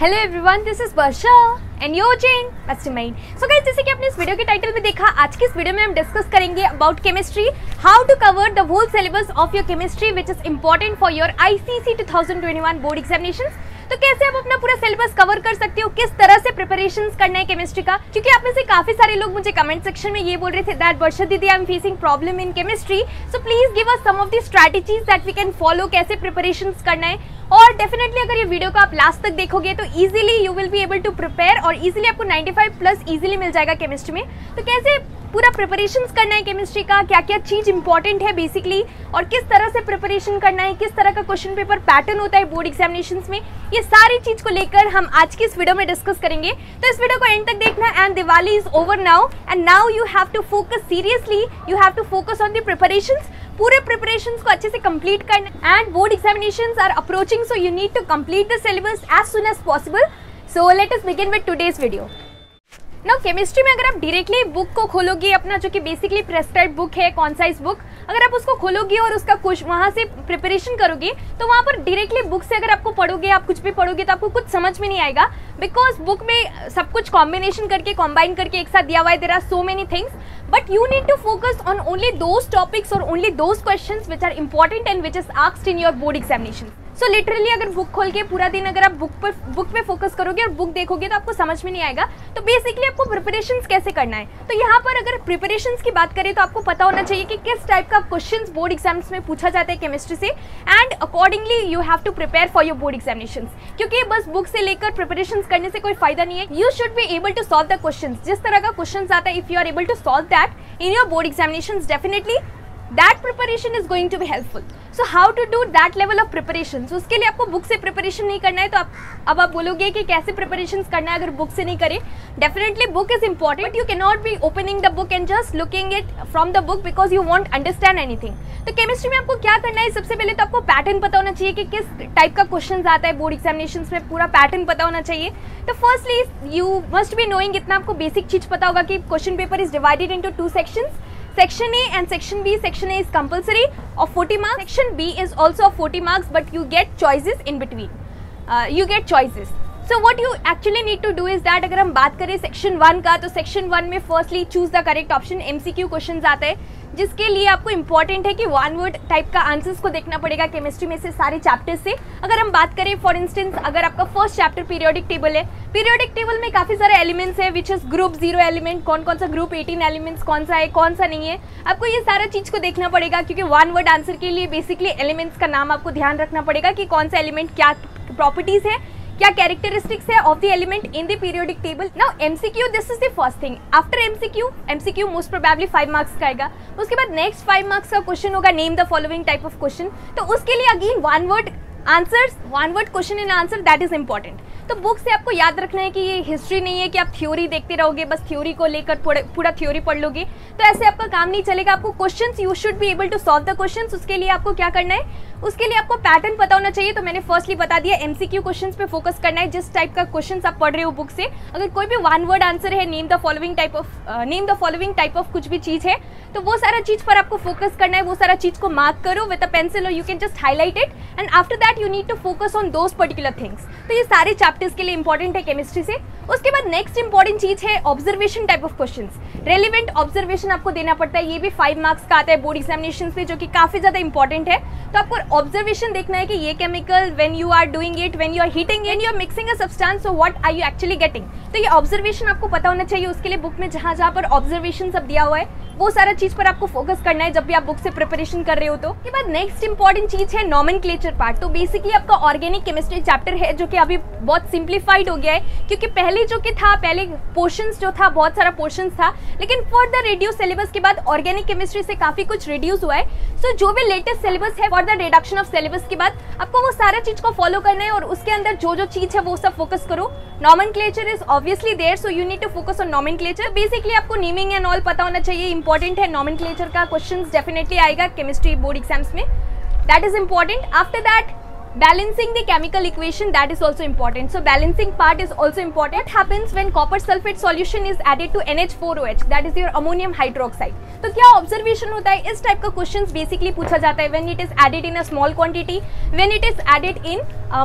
Hello everyone, this is Varsha and you watching mastermind. So guys, जैसे कि आपने इस वीडियो के टाइटल में देखा, आज की इस वीडियो में हम डिस्कस करेंगे about chemistry, how to cover the whole syllabus of your chemistry which is important for your ICSE 2021 board examinations. तो कैसे आप अपना पूरा सिलेबस कवर कर सकते हो, किस तरह से प्रिपरेशंस करना है केमिस्ट्री का, क्योंकि आप में से काफी सारे लोग मुझे कमेंट सेक्शन में ये बोल रहे थे दैट वर्षा दीदी I am facing problem in chemistry, so please give us some of the strategies that we can follow, कैसे प्रिपरेशंस करना है। और डेफिनेटली अगर ये वीडियो को आप लास्ट तक देखोगे तो easily you will be able to prepare और इजीली आपको 95+ इजीली मिल जाएगा केमिस्ट्री में। तो कैसे पूरा प्रिपरेशंस करना है केमिस्ट्री का, क्या क्या चीज इंपॉर्टेंट है बेसिकली, और किस तरह से प्रिपरेशन करना है, किस तरह का क्वेश्चन पेपर पैटर्न होता है बोर्ड एग्जामिनेशंस में, ये सारी चीज को लेकर हम आज की इस वीडियो में डिस्कस करेंगे। तो इस वीडियो को एंड तक देखना। And Diwali is over now and now you have to focus seriously, you have to focus on the preparations, पूरे प्रिपरेशंस को अच्छे से कंप्लीट करना। And board examinations are approaching, so you need to complete the syllabus as soon as possible. So let us begin with today's video. Now chemistry में अगर आप directly book को खोलोगे, अपना जो कि बेसिकली प्रेस्क्राइब बुक है, कॉन्साइज बुक, अगर आप उसको खोलोगे और उसका कुछ वहां से प्रिपरेशन करोगे तो वहां पर डायरेक्टली बुक से अगर आपको पढ़ोगे, आप कुछ भी पढ़ोगे तो आपको कुछ समझ में नहीं आएगा, बिकॉज बुक में सब कुछ कॉम्बिनेशन करके, कॉम्बाइन करके एक साथ दिया हुआ है। There are so many things, but you need to focus on only those topics और only those questions which are important and which is asked in your board examination. So literally अगर book खोल के पूरा दिन अगर आप book पे focus करोगे और बुक देखोगे तो आपको समझ में नहीं आएगा। तो बेसिकली आपको प्रिपरेशंस कैसे करना है, तो यहाँ पर अगर प्रिपरेशंस की बात करें तो आपको पता होना चाहिए कि किस टाइप का क्वेश्चंस बोर्ड एग्जाम्स में पूछा जाता है केमिस्ट्री से, and accordingly you have to prepare for your board examinations. क्योंकि बस बुक से लेकर प्रिपरेशंस करने से कोई फायदा नहीं है। You should be able to solve the questions, जिस तरह का क्वेश्चंस आता है, if you are able to solve that in your board examinations, definitely that preparation is going to be helpful. So how to do that level of preparation? So उसके लिए आपको book से preparation नहीं करना है। तो अब आप बोलोगे कि कैसे प्रिपरेशन करना है अगर बुक से नहीं करें। Definitely book is important, you can not be opening the book and just looking it from the book because you won't understand anything. तो केमिस्ट्री में आपको क्या करना है, सबसे पहले तो आपको पैटर्न पता होना चाहिए कि किस टाइप का क्वेश्चन आता है बोर्ड एग्जामिनेशन में, पूरा पैटर्न पता होना चाहिए। तो firstly you must be knowing, इतना आपको बेसिक चीज पता होगा कि question paper is divided into 2 sections, Section A and Section B. Section A is compulsory of 40 marks. Section B is also of 40 marks, but you get choices in between. You get choices. So what you actually need to do is that अगर हम बात करें Section 1 का, तो Section 1 में firstly choose the correct option, MCQ questions आता है, जिसके लिए आपको इंपॉर्टेंट है कि 1 word टाइप का आंसर्स को देखना पड़ेगा केमिस्ट्री में से सारे चैप्टर्स से। अगर हम बात करें फॉर इंस्टेंस, अगर आपका फर्स्ट चैप्टर पीरियोडिक टेबल है, पीरियोडिक टेबल में काफी सारे एलिमेंट्स है विच इज ग्रुप 0 एलिमेंट, कौन कौन सा ग्रुप 18 एलिमेंट्स कौन सा है, कौन सा नहीं है, आपको ये सारा चीज को देखना पड़ेगा। क्योंकि 1 word आंसर के लिए बेसिकली एलिमेंट्स का नाम आपको ध्यान रखना पड़ेगा कि कौन सा एलिमेंट क्या प्रॉपर्टीज है, क्या कैरेक्टरिस्टिक्स है of the element in the periodic table. Now MCQ, this is the first thing. After MCQ most probably 5 marks का आएगा। उसके बाद नेक्स्ट 5 मार्क्स का क्वेश्चन होगा name the following type of question. तो उसके लिए again 1 word answers, 1 word question and answer, that is important. तो बुक से आपको याद रखना है कि ये हिस्ट्री नहीं है कि आप थ्योरी देखते रहोगे, बस थ्योरी को लेकर पूरा थ्योरी पढ़ लोगे, तो ऐसे आपका काम नहीं चलेगा। आपको questions, you should be able to solve the questions. उसके लिए आपको क्या करना है, उसके लिए आपको पैटर्न पता होना चाहिए। तो मैंने फर्स्टली बता दिया, एमसीक्यू क्वेश्चंस पे फोकस करना है, जिस टाइप का क्वेश्चंस आप पढ़ रहे हो बुक से। अगर कोई भी 1 word आंसर है, name the following type of कुछ भी चीज है, तो वो सारा चीज पर आपको फोकस करना है, वो सारा चीज को मार्क करो विद अ पेंसिल और you can just highlight it, and after that you need to focus on those particular things. तो ये सारे चैप्टर्स के लिए इंपॉर्टेंट है केमिस्ट्री से। उसके बाद नेक्स्ट इंपॉर्टेंट चीज है observation type of questions. Relevant observation आपको देना पड़ता है, ये भी 5 मार्क्स का आता है बोर्ड एग्जामिनेशन में, जो कि काफी ज्यादा इंपॉर्टेंट है। तो आपको ऑब्जर्वेशन देखना है कि ये chemical when you are doing it, when you are heating and you are mixing a substance, so what are you actually getting. तो ये ऑब्जर्वेशन आपको पता होना चाहिए। उसके लिए बुक में जहां पर ऑब्जर्वेशन सब दिया हुआ है, वो सारा चीज पर आपको फोकस करना है जब भी आप बुक से प्रिपरेशन कर रहे हो। तो उसके बाद नेक्स्ट इंपॉर्टेंट चीज है नॉमेनक्लेचर पार्ट। तो बेसिकली आपका ऑर्गेनिक केमिस्ट्री चैप्टर है, जो कि अभी बहुत सिंप्लीफाइड हो गया है, क्योंकि पहले जो कि था, पहले पोर्शंस जो था, बहुत सारा पोर्शंस था, लेकिन फॉर द रिड्यूस सिलेबस के बाद ऑर्गेनिक केमिस्ट्री से काफी कुछ रिड्यूस हुआ है। सो जो भी लेटेस्ट सिलेबस है for the reduction of syllabus के बाद आपको वो सारा चीज को फॉलो करना है, और उसके अंदर जो चीज है वो सब फोकस करो। Nomenclature is obviously there, so you need to focus on nomenclature. Basically आपको नेमिंग एंड ऑल पता होना चाहिए, इंपॉर्टेंट है। नॉमेनक्लेचर का क्वेश्चंस डेफिनेटली आएगा केमिस्ट्री बोर्ड एग्जाम्स में, that is important. After that Balancing the chemical equation, that is also important. So balancing part is also important. What happens when copper sulfate solution is added to NH4OH, that is your ammonium hydroxide? तो क्या observation होता है? इस type का questions basically पूछा जाता है. When it is added in a small quantity, when it is added in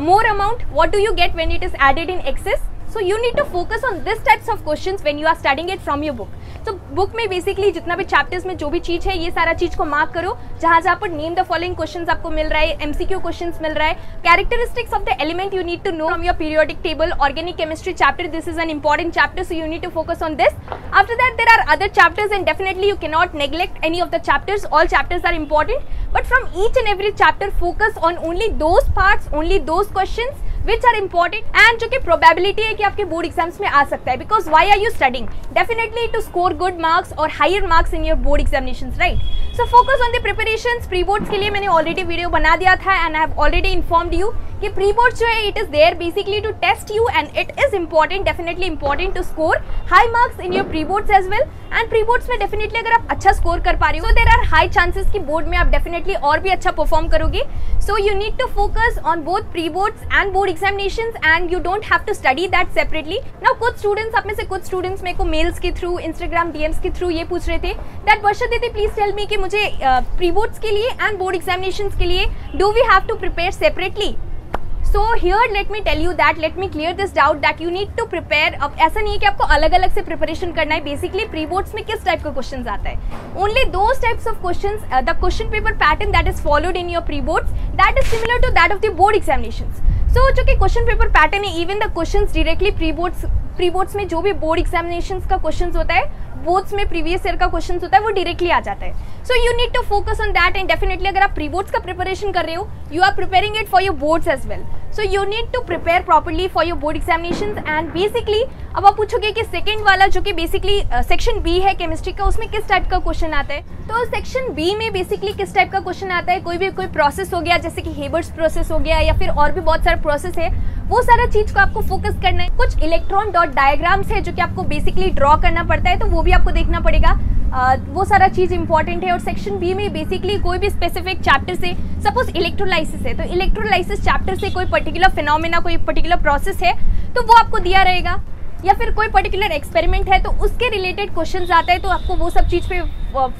more amount, what do you get when it is added in excess? So you need to focus on this types of questions when you are studying it from your book. तो book में basically जितना भी chapters में जो भी चीज है, ये सारा चीज को मार्क करो. जहां पर नेम द फॉलोइंग क्वेश्चंस आपको मिल रहा है, एमसीक्यू क्वेश्चंस मिल रहा है, characteristics of the element you need to know from your periodic table, organic chemistry chapter. This is an important chapter, so you need to focus on this. After that there are other chapters and definitely you can not neglect any of the chapters. All chapters are important, but from each and every chapter focus on only those parts, only those questions which are important and जो कि probability है कि आपके board exams में आ सकता है. because why are you studying? Definitely to score good marks or higher marks in your board examinations, right? So focus on the preparations. pre boards के लिए मैंने already वीडियो बना दिया था and I have already informed you कि pre boards जो है it is there basically to test you and it is important, definitely important to score high marks in your pre boards as well. and pre boards में definitely अगर आप अच्छा score कर पा रही हो, so there are high chances कि board में आप definitely और भी अच्छा परफॉर्म करोगे. so you need to focus on both pre boards and board examinations and you don't have to study that separately. now कुछ स्टूडेंट्स, आप में से कुछ स्टूडेंट्स मेरे को मेल्स के थ्रू, इंस्टाग्राम डीएम्स के थ्रू ये पूछ रहे थे दैट वर्षा दीदी प्लीज टेल मी कि मुझे प्री बोर्ड्स के लिए एंड बोर्ड एग्जामिनेशंस के लिए do we have to prepare separately? So here let me tell you that, let me clear this doubt that you need to prepare. अब ऐसा नहीं है कि आपको अलग अलग से प्रिपरेशन करना है. बेसिकली प्री बोर्ड्स में किस टाइप का क्वेश्चंस आता है? Only those types of questions, the question paper pattern that is followed in your pre boards that is similar to that of the board examinations. So जो कि question paper pattern है, even the questions directly pre boards में जो भी board examinations का questions होता है, boards में प्रीवियस ईयर का क्वेश्चन होता है, वो डायरेक्टली आ जाता है. So you need to focus on that and definitely अगर आप प्री बोर्ड्स का प्रिपरेशन कर रहे हो, you are preparing it for your boards as well. So you need to prepare properly for your board examinations. And basically अब आप पूछोगे कि सेकंड वाला जो कि बेसिकली सेक्शन बी है केमिस्ट्री का, उसमें किस टाइप का क्वेश्चन आता है? तो सेक्शन बी में बेसिकली किस टाइप का क्वेश्चन आता है? कोई प्रोसेस हो गया जैसे कि हेबर्स प्रोसेस हो गया या फिर और भी बहुत सारे प्रोसेस है, वो सारा चीज को आपको फोकस करना है. कुछ इलेक्ट्रॉन डॉट डायग्राम्स है जो कि आपको बेसिकली ड्रॉ करना पड़ता है, तो वो भी आपको देखना पड़ेगा. वो सारा चीज इंपॉर्टेंट है. और सेक्शन बी में बेसिकली कोई भी स्पेसिफिक चैप्टर से, सपोज इलेक्ट्रोलाइसिस है तो इलेक्ट्रोलाइसिस चैप्टर से कोई पर्टिकुलर फिनोमेना, कोई पर्टिकुलर प्रोसेस है तो वो आपको दिया रहेगा, या फिर कोई पर्टिकुलर एक्सपेरिमेंट है तो उसके रिलेटेड क्वेश्चंस आता है, तो आपको वो सब चीज पे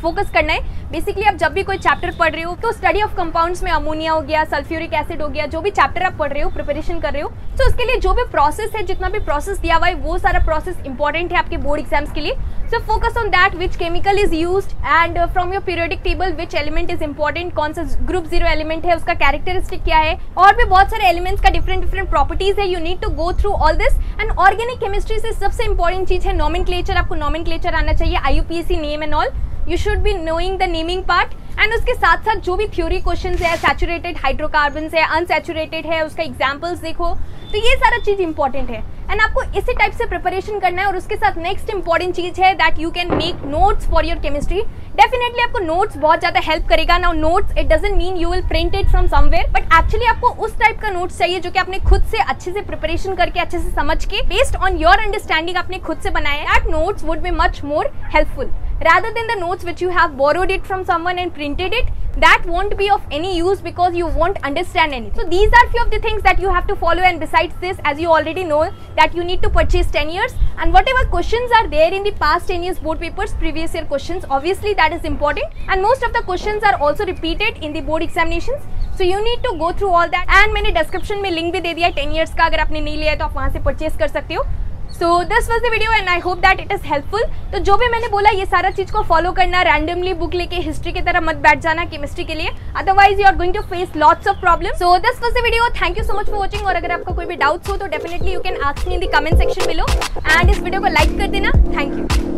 फोकस करना है. बेसिकली आप जब भी कोई चैप्टर पढ़ रहे हो तो स्टडी ऑफ कंपाउंड्स में अमोनिया हो गया, सल्फ्यूरिक एसिड हो गया, जो भी चैप्टर आप पढ़ रहे हो, प्रिपरेशन कर रहे हो, तो उसके लिए जो भी प्रोसेस है, जितना भी प्रोसेस दिया हुआ है, वो सारा प्रोसेस इंपॉर्टेंट है आपके बोर्ड एग्जाम्स के लिए. So focus on that, which chemical is used and from your periodic table which element is important, कौन सा ग्रुप 0 एलिमेंट है, उसका कैरेक्टरिस्टिक क्या है, और भी बहुत सारे एलिमेंट्स का डिफरेंट प्रॉपर्टीज है. You need to go through all this. And organic chemistry से सबसे इंपॉर्टेंट चीज है नोमेनक्लेचर. आपको नोमेनक्लेचर आना चाहिए, IUPAC name and all. You should be knowing the naming part. And उसके साथ साथ जो भी थ्योरी क्वेश्चंस है, सैचुरेटेड हाइड्रोकार्बन्स है, अनसैचुरेटेड है, उसका एग्जांपल्स देखो, तो ये सारा चीज इंपॉर्टेंट है. एंड आपको इसी टाइप से प्रिपरेशन करना है. और उसके साथ नेक्स्ट इंपॉर्टेंट चीज है that you can make notes for your chemistry. Definitely आपको नोट्स बहुत ज्यादा हेल्प करेगा. Now notes it doesn't mean you will print it from somewhere, but actually आपको उस टाइप का नोट्स चाहिए जो कि आपने खुद से अच्छे से प्रिपरेशन करके, अच्छे से समझ के, बेस्ड ऑन योर अंडरस्टैंडिंग आपने खुद से बनाया. That notes would be much more helpful rather than the notes which you have borrowed it from someone and printed it. That won't be of any use because you won't understand anything. So these are few of the things that you have to follow. And besides this, as you already know that you need to purchase 10 years and whatever questions are there in the past 10 years board papers, previous year questions, obviously that is important. And most of the questions are also repeated in the board examinations. So you need to go through all that. And मैंने description में link भी दे दिया 10 years का, अगर आपने नहीं लिया है तो आप वहाँ से purchase कर सकते हो. So this was the video and I hope that it is helpful. तो जो भी मैंने बोला ये सारा चीज को फॉलो करना, रैंडमली बुक लेके हिस्ट्री की तरह मत बैठ जाना केमिस्ट्री के लिए, otherwise you are going to face lots of problem. So this was the video. Thank you so much for watching. और अगर आपका कोई भी डाउट्स हो तो definitely you can ask me in the comment section below. And इस video को like कर देना. Thank you.